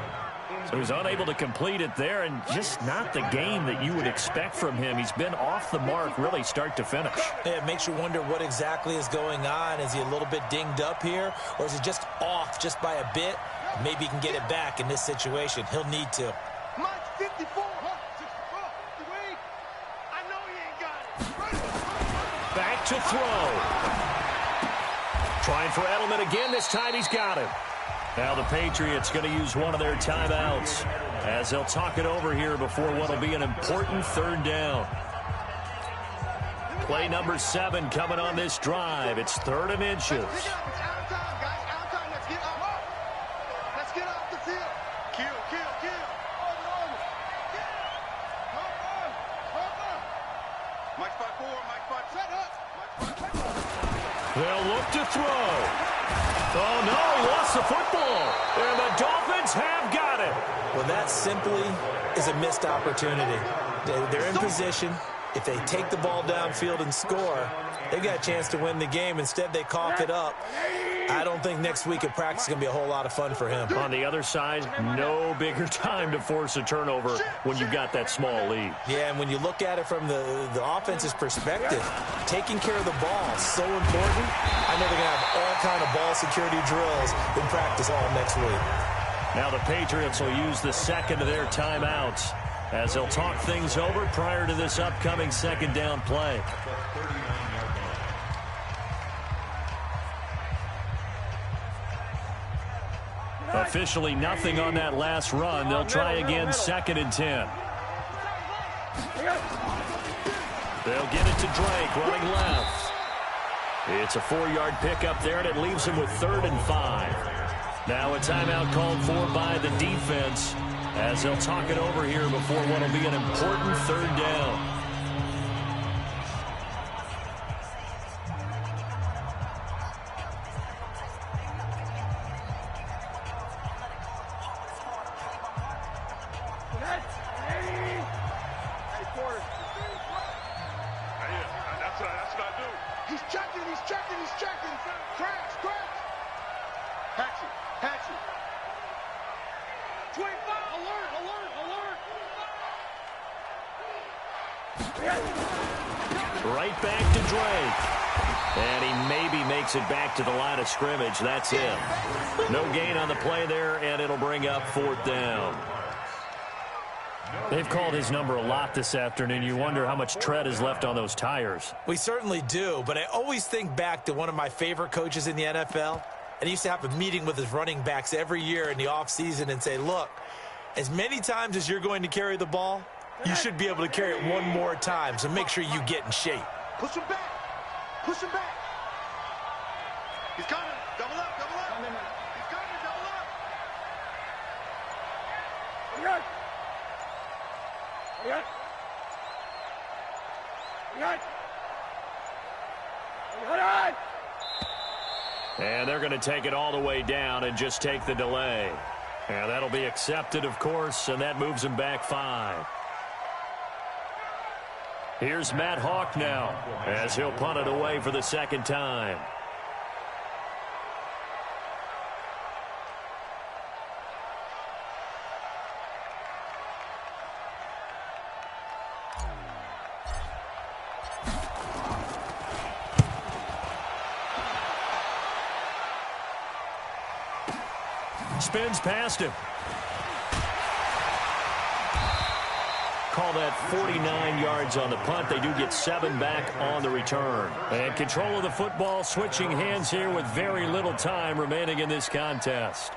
So he's unable to complete it there, and just not the game that you would expect from him. He's been off the mark really start to finish. Yeah, it makes you wonder what exactly is going on. Is he a little bit dinged up here, or is he just off just by a bit? Maybe he can get it back in this situation. He'll need to. Mike 54, 64, wait. I know he ain't got it. Back to throw. Trying for Edelman again. This time he's got him. Now the Patriots going to use one of their timeouts as they'll talk it over here before what will be an important third down. Play number 7 coming on this drive. It's 3rd and inches. It's out of time, guys. Out of time. Let's get off. Let's get off the field. Kill. Over. Mike 5-4. Mike 5. Set up. They'll look to throw. Oh, no, he lost the football. And the Dolphins have got it. Well, that simply is a missed opportunity. They're in position. If they take the ball downfield and score, they've got a chance to win the game. Instead, they cough it up. I don't think next week at practice is going to be a whole lot of fun for him. On the other side, no bigger time to force a turnover when you've got that small lead. Yeah, and when you look at it from the offense's perspective, taking care of the ball is so important. I know they're going to have all kind of ball security drills in practice all next week. Now the Patriots will use the second of their timeouts as they'll talk things over prior to this upcoming second down play. Officially nothing on that last run. They'll try again, 2nd and 10. They'll get it to Drake, running left. It's a 4-yard pickup there, and it leaves him with 3rd and 5. Now a timeout called for by the defense as they'll talk it over here before what will be an important 3rd down. Right back to Drake. And he maybe makes it back to the line of scrimmage. That's it. No gain on the play there, and it'll bring up 4th down. They've called his number a lot this afternoon. You wonder how much tread is left on those tires. We certainly do, but I always think back to one of my favorite coaches in the NFL. And he used to have a meeting with his running backs every year in the offseason and say, look, as many times as you're going to carry the ball, you should be able to carry it one more time, so make sure you get in shape. Push him back. Push him back. He's coming. Double up. He's coming. Double up. And they're going to take it all the way down and just take the delay. And that'll be accepted, of course, and that moves him back 5. Here's Matt Hawk now as he'll punt it away for the 2nd time. Spins past him. Call that 49 yards on the punt. They do get 7 back on the return. And control of the football switching hands here with very little time remaining in this contest.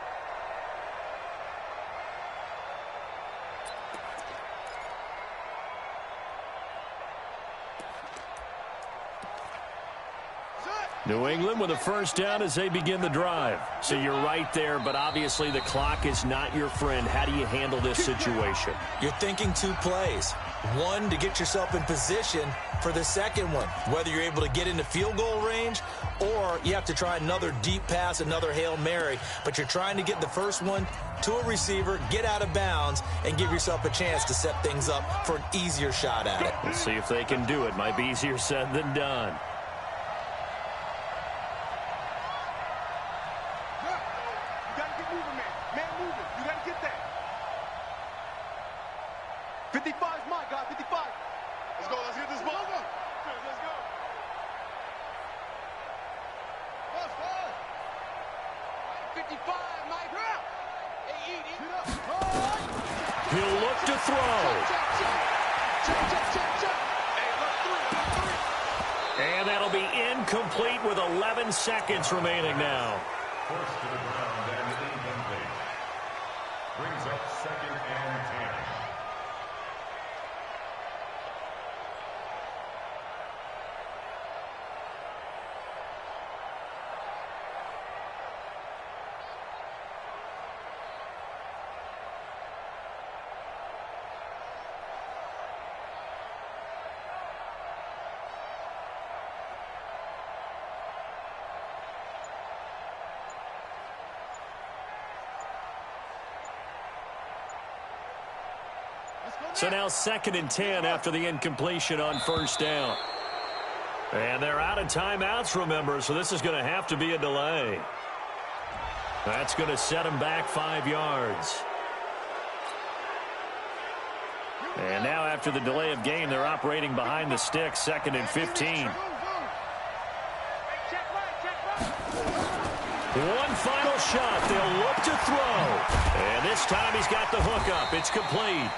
New England with a first down as they begin the drive. So you're right there, but obviously the clock is not your friend. How do you handle this situation? You're thinking 2 plays. One, to get yourself in position for the second one, whether you're able to get into field goal range or you have to try another deep pass, another Hail Mary. But you're trying to get the first one to a receiver, get out of bounds, and give yourself a chance to set things up for an easier shot at it. Let's see if they can do it. Might be easier said than done. 55 is my guy, 55. Let's go, let's get this ball. Let's go. Let's go. 55, Mike. He'll look to throw. And that'll be incomplete with 11 seconds remaining now. Forced to the ground and incomplete. Brings up 2nd and 10. So now 2nd and 10 after the incompletion on 1st down. And they're out of timeouts, remember, so this is going to have to be a delay. That's going to set them back 5 yards. And now after the delay of game, they're operating behind the sticks, 2nd and 15. One final shot. They'll look to throw. And this time he's got the hook up. It's complete.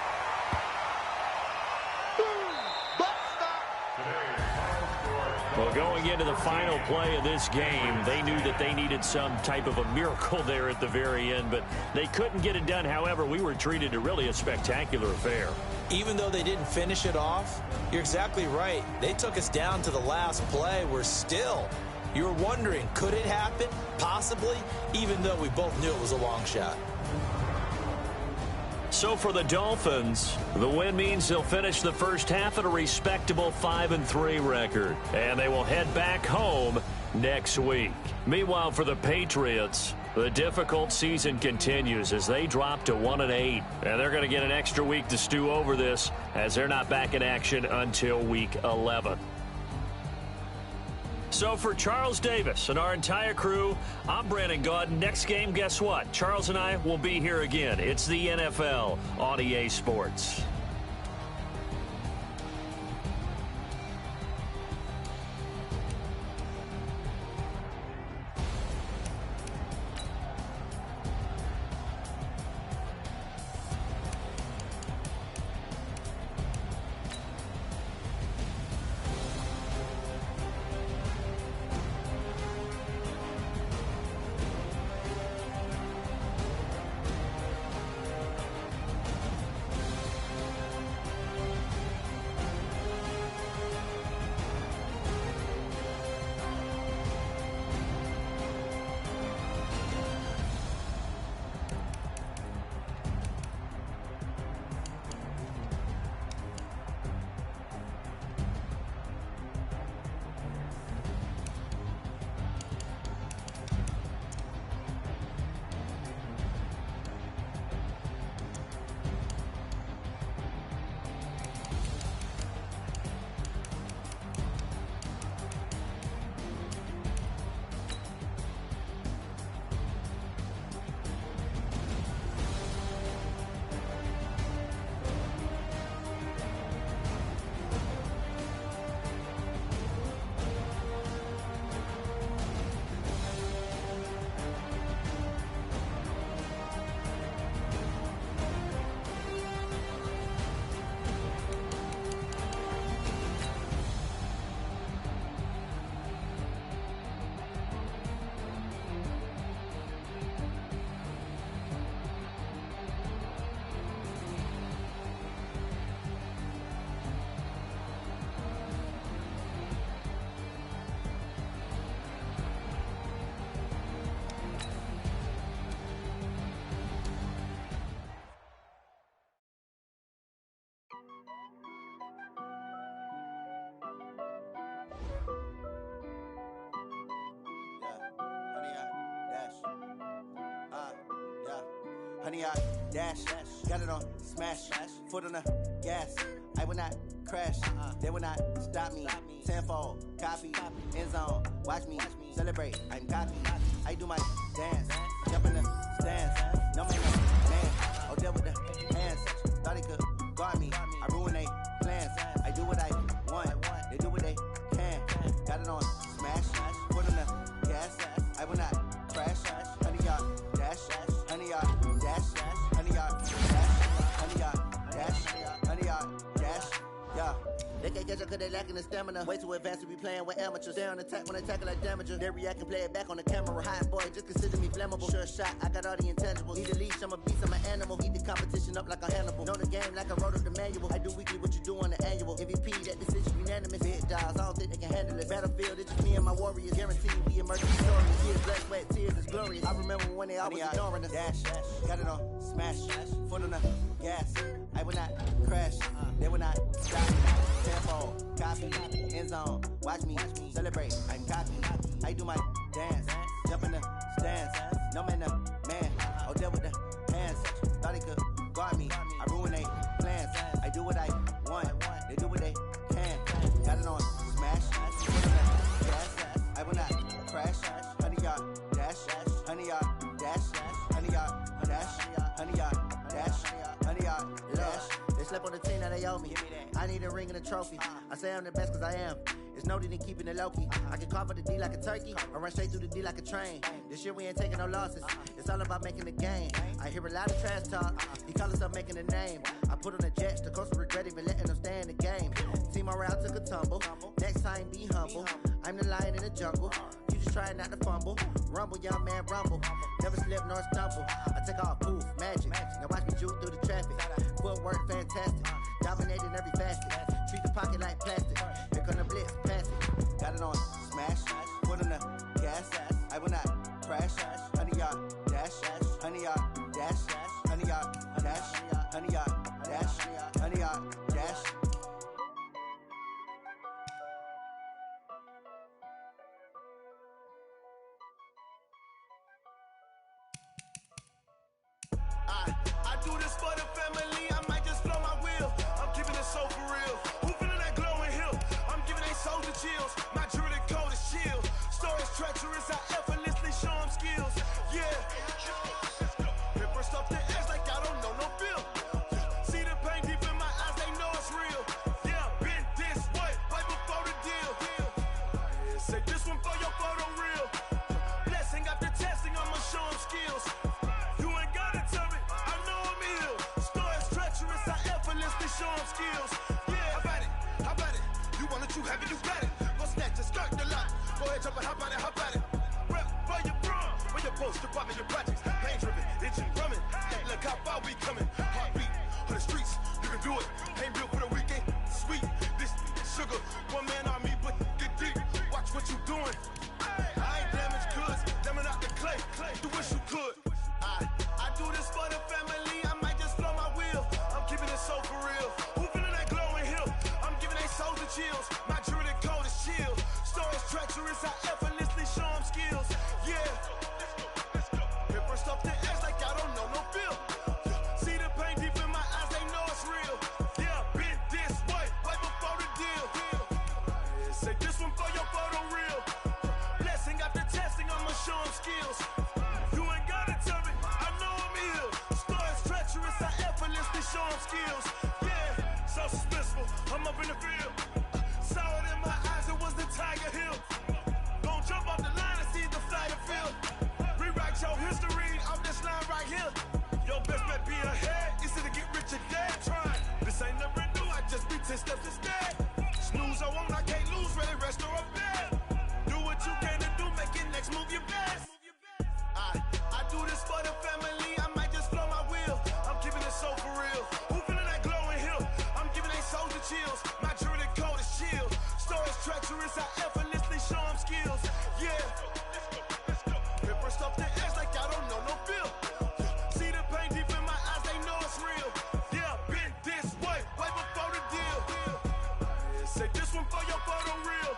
Well, going into the final play of this game, they knew that they needed some type of a miracle there at the very end, but they couldn't get it done. However, we were treated to really a spectacular affair. Even though they didn't finish it off, you're exactly right. They took us down to the last play. We're still. You were wondering, could it happen? Possibly, even though we both knew it was a long shot. So for the Dolphins, the win means they'll finish the first half at a respectable 5-3 record, and they will head back home next week. Meanwhile, for the Patriots, the difficult season continues as they drop to 1-8, and they're going to get an extra week to stew over this as they're not back in action until week 11. So for Charles Davis and our entire crew, I'm Brandon Gaudin. Next game, guess what? Charles and I will be here again. It's the NFL on EA Sports. Honey, I dash, got it on smash, foot on the gas. I will not crash, they will not stop me. Tenfold, copy, end zone, watch me celebrate. I'm copy, I do my dance, jump in the stands. No man, no man, oh, there with the hands, thought he could guard me. They can't catch up cause they lacking the stamina. Way too advanced to be playing with amateurs. Stay on attack when they tackle like damager. They react and play it back on the camera. Hot boy, just consider me flammable. Sure shot, I got all the intangibles. Need a leash, I'm a beast, I'm an animal. Eat the competition up like a Hannibal. Know the game like I wrote up the manual. I do weekly what you do on the annual. MVP, that decision unanimous. Big dogs, I don't think they can handle it. Battlefield, it's just me and my warriors. Guaranteed we emerge victorious. Years, blood, sweat, tears, it's glorious. I remember when they always ignoring us. Dash, got it on, smash, foot on the gas. I will not crash, they will not stop. Tempo, copy, end zone. Watch me celebrate. I'm cocky. I do my dance, jump in the stands. No man, the man. Oh, deal with the hands. Thought he could guard me. I ruin they plans. I do what I want. They do what they can. Got it on smash. Foot on the gas. I will not crash. 100 yard dash. 100 yard dash. 100 yard dash. 100 yard dash. 100 yard dash. They slept on the team, now they owe me. I need a ring and a trophy. I say I'm the best cause I am. It's no need in keeping it low-key. I can carve up the D like a turkey, or run straight through the D like a train. This year we ain't taking no losses. It's all about making the game. I hear a lot of trash talk. He call himself making a name. I put on the Jets. The coach will regret even letting them stay in the game. Team morale took a tumble. Next time be humble. I'm the lion in the jungle. You just try not to fumble. Rumble, young man, rumble. Never slip nor stumble. I take off, poof, magic. Now watch me juke through the traffic. Footwork fantastic. Dominating every facet. Treat the pocket like plastic. Here come the blitz, pass it. Got it on smash. Foot on the gas. I will not crash. 100 yard dash. 100 yard dash. 100 yard dash. 100 yard dash. 100 yard dash. I do this for the family, I might just blow my wheel. I'm keeping it so for real. Who feeling that glowing hill? I'm giving they soldier chills. My jewelry coat is chill. Stories treacherous, I effortlessly show them skills. Yeah. Paper stuff the edge like I don't know no feel. See the pain deep in my eyes, they know it's real. Yeah, been this way, right before the deal. Say this one for your photo real. Blessing after testing, I'ma show them skills. You ain't gotta tell me, I know I'm ill. Stories treacherous, I effortlessly show them skills. Yeah, how about it? You want it, you have it, you got it. Go snatch it, skirt the lot. Go ahead, jump it, how about it? Rep for your bro, for your post, your pop, and your projects. Pain driven, itching, drumming. Look how far we coming. Heartbeat for the streets, you can do it. Ain't built for the weekend, sweet. This sugar, one man army, but get deep. Watch what you doing. I ain't damaged goods, damn it out the clay. You wish you could. I do this for the family, I might just blow my wheel. I'm keeping it so for real. Who feeling that glowing hill? I'm giving they soldier chills. My jewelry coat is chill. Stories treacherous, I effortlessly show them skills. Yeah. Paper stuff the edge like I don't know no feel. See the pain deep in my eyes, they know it's real. Yeah, been this way, right before the deal. Say this one for your photo real. Blessing after testing, I'ma show them skills. You ain't gotta tell me, I know I'm ill. Stories treacherous, I effortlessly show them skills. Yeah, so suspenseful, I'm up in the field. Saw it in my eyes, it was the Tiger Hill. Gon' jump off the line and see the flyer field. Rewrite your history off this line right here. Your best bet be ahead, easy to get rich or dead trying. This ain't never new, I just be 10 steps instead. Snooze I won't, I can't lose, ready, rest or a bed. Do what you can to do, make your next move your best. I do this for the family, I might just blow my wheel. I'm keeping it so for real. Who feeling that glowing hill? I'm giving they soldier chills. My jewelry coat is chill. Stories treacherous, I effortlessly show them skills. Yeah. Paper stuff the edge like I don't know no feel. See the pain deep in my eyes, they know it's real. Yeah, been this way, right before the deal. Say this one for your photo real.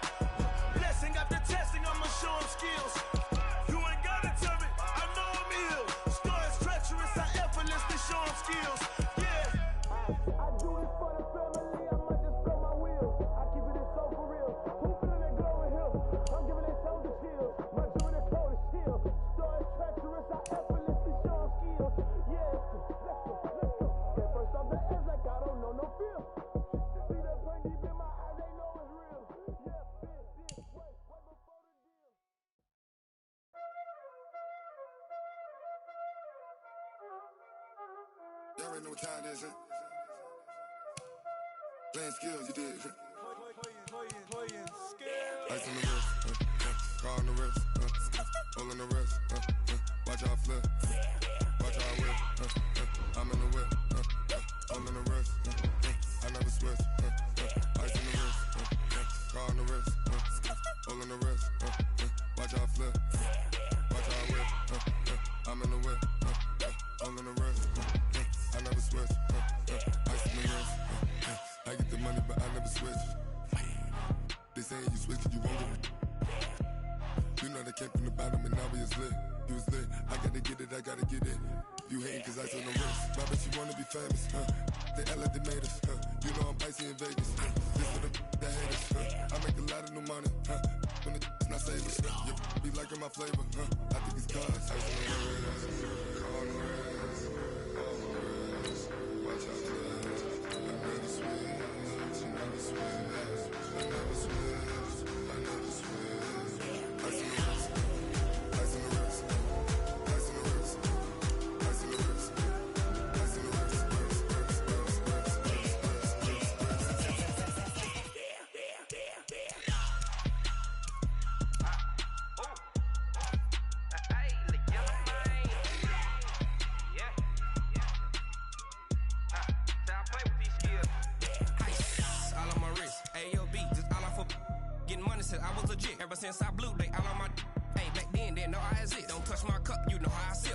Blessing after testing, I'ma show them skills. You ain't gotta tell me, I know I'm ill. Stories treacherous, I effortlessly show them skills. Yeah. I do this for the family, I might just blow my wheel. I keep it so for real. Who feeling that glowing hill? I'm giving they soldier chills. My jewelry coat is chill. Stories treacherous, I effortlessly show them skills. Yeah. Let's go. Get first off the edge like I don't know no feel. See the pain deep in my eyes, they know it's real. Yeah, been this way, right before the deal. Y'all already know what time it is, huh? Playing skills, you did. Ice on the wrist, car on the wrist, all on the wrist, watch how I flip, watch how I whip, I'm in the whip, all on the wrist, I never switch, ice on the wrist, car on the wrist, all on the wrist, watch how I flip, watch how I whip, I'm in the whip, all on the wrist, I never switch, ice on the wrist, I get the money but I never switch. They saying you switch and you won't get it. You know they came from the bottom and now we is lit. You was lit, I gotta get it, I gotta get it. You hating cause ice on the wrist. My bitch, you wanna be famous, They act like they made us, You know I'm icy in Vegas, This for the that hate us, I make a lot of new money, When it's not savers, You be liking my flavor, I think it's cause ice on the wrist, on the wrist, on the wrist. Watch out, I never switch, I never switch. I never switch, I never switch. Ice on the wrist, ice on the wrist, ice on the wrist, ice on the wrist, ice on the wrist, I was legit. Ever since I blew, they all on my. Hey, back then, didn't know I exist. Don't touch my cup, you know how I sit.